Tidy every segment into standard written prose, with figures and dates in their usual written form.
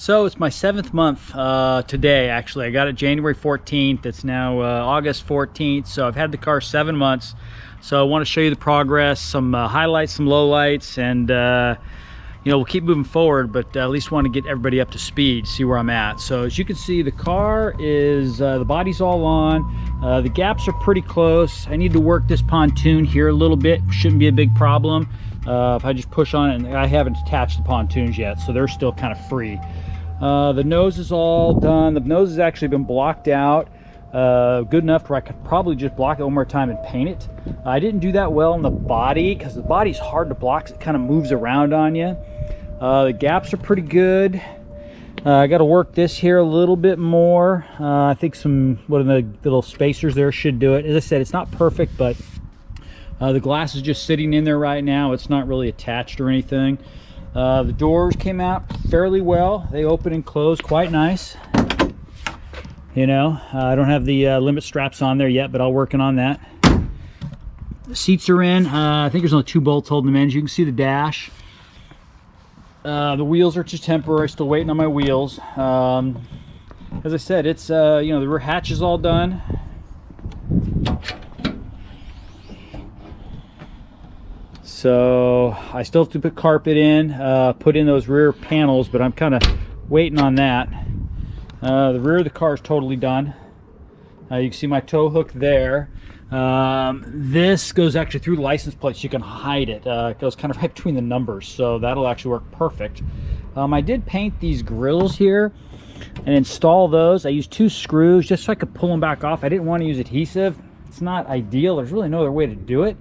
So it's my 7th month today, actually. I got it January 14th. It's now August 14th. So I've had the car 7 months. So I want to show you the progress, some highlights, some lowlights, and you know, we'll keep moving forward, but at least want to get everybody up to speed, see where I'm at. So as you can see, the car is, the body's all on. The gaps are pretty close. I need to work this pontoon here a little bit. Shouldn't be a big problem. If I just push on it, and I haven't attached the pontoons yet, so they're still kind of free. The nose is all done. The nose has actually been blocked out good enough where I could probably just block it one more time and paint it. I didn't do that well on the body because the body's hard to block. It kind of moves around on you. The gaps are pretty good. I got to work this here a little bit more. I think one of the little spacers there should do it. As I said, it's not perfect, but the glass is just sitting in there right now. It's not really attached or anything. The doors came out fairly well. They open and close quite nice. You know, I don't have the limit straps on there yet, but I'm working on that. The seats are in. I think there's only 2 bolts holding them in. As you can see, the dash. The wheels are just temporary. Still waiting on my wheels. As I said, it's you know, the rear hatch is all done. So I still have to put carpet in, put in those rear panels, but I'm kind of waiting on that. The rear of the car is totally done. You can see my tow hook there. This goes actually through the license plate, so you can hide it. It goes kind of right between the numbers, so that'll actually work perfect. I did paint these grills here and install those. I used 2 screws just so I could pull them back off. I didn't want to use adhesive. It's not ideal. There's really no other way to do it.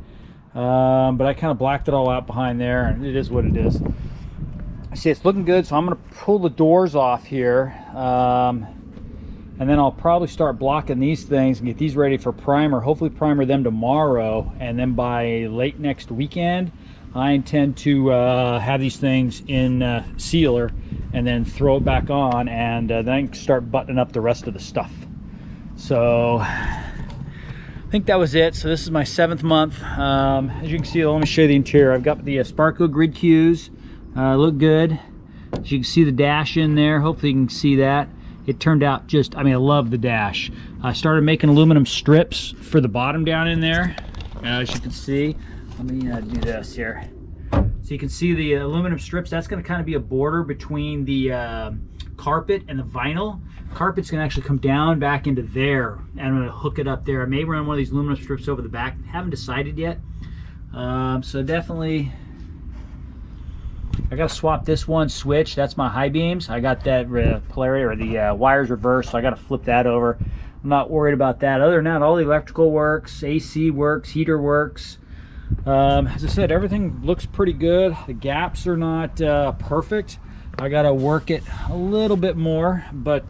But I kind of blacked it all out behind there, and it is what it is. See, it's looking good, so I'm going to pull the doors off here, and then I'll probably start blocking these things and get these ready for primer. Hopefully primer them tomorrow, and then by late next weekend I intend to have these things in sealer and then throw it back on, and then I can start buttoning up the rest of the stuff. So I think that was it. So this is my 7th month. As you can see, let me show you the interior. I've got the Sparco grid cues. Look good. As you can see the dash in there. Hopefully you can see that. It turned out just, I mean, I love the dash. I started making aluminum strips for the bottom down in there. As you can see, let me do this here. So you can see the aluminum strips. That's going to kind of be a border between the carpet and the vinyl. Carpet's going to actually come down back into there, and I'm going to hook it up there. I may run one of these aluminum strips over the back. Haven't decided yet. So definitely, I got to swap this one switch. That's my high beams. I got that polarity, or the wires reversed, so I got to flip that over. I'm not worried about that. Other than that, all the electrical works, AC works, heater works. As I said, everything looks pretty good. The gaps are not perfect. I got to work it a little bit more, but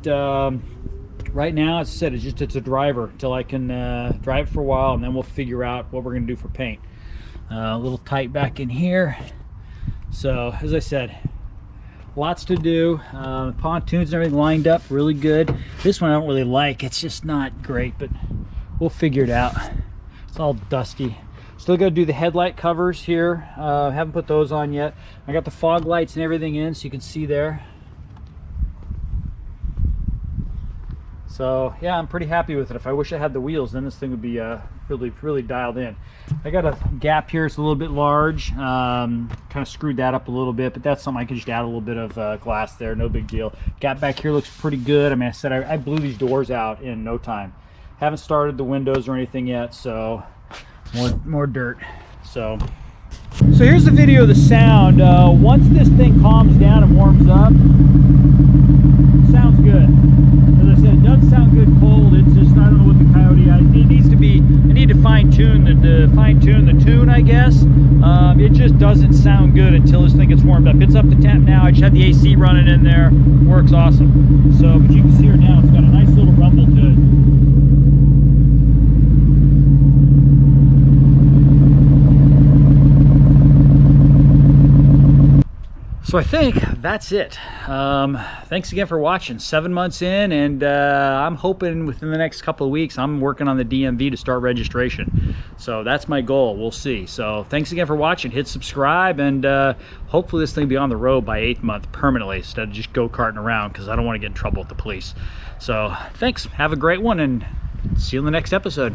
right now, as I said, it's a driver until I can drive for a while, and then we'll figure out what we're going to do for paint. A little tight back in here. So as I said, lots to do. Pontoons and everything lined up really good. This one I don't really like. It's just not great, but we'll figure it out. It's all dusty. Still got to do the headlight covers here. Haven't put those on yet. I got the fog lights and everything in, so you can see there. So yeah, I'm pretty happy with it. If I wish I had the wheels, then this thing would be really dialed in. I got a gap here. It's a little bit large. Kind of screwed that up a little bit, but that's something I can just add a little bit of glass there. No big deal. Gap back here looks pretty good. I mean, I said I blew these doors out in no time. Haven't started the windows or anything yet, so more dirt. So here's the video of the sound. Once this thing calms down and warms up, it sounds good. As I said, it doesn't sound good cold. It's just, I don't know what the Coyote, it needs to be, I need to fine tune the tune, I guess. It just doesn't sound good until this thing gets warmed up. It's up to temp now. I just had the AC running in there. Works awesome. So, but you can see her now. It's got a nice little rumble to it. So I think that's it. Thanks again for watching. 7 months in, and I'm hoping within the next couple of weeks I'm working on the DMV to start registration. So that's my goal. We'll see. So thanks again for watching. Hit subscribe, and hopefully this thing will be on the road by 8th month permanently instead of just go-karting around, because I don't want to get in trouble with the police. So thanks. Have a great one, and see you in the next episode.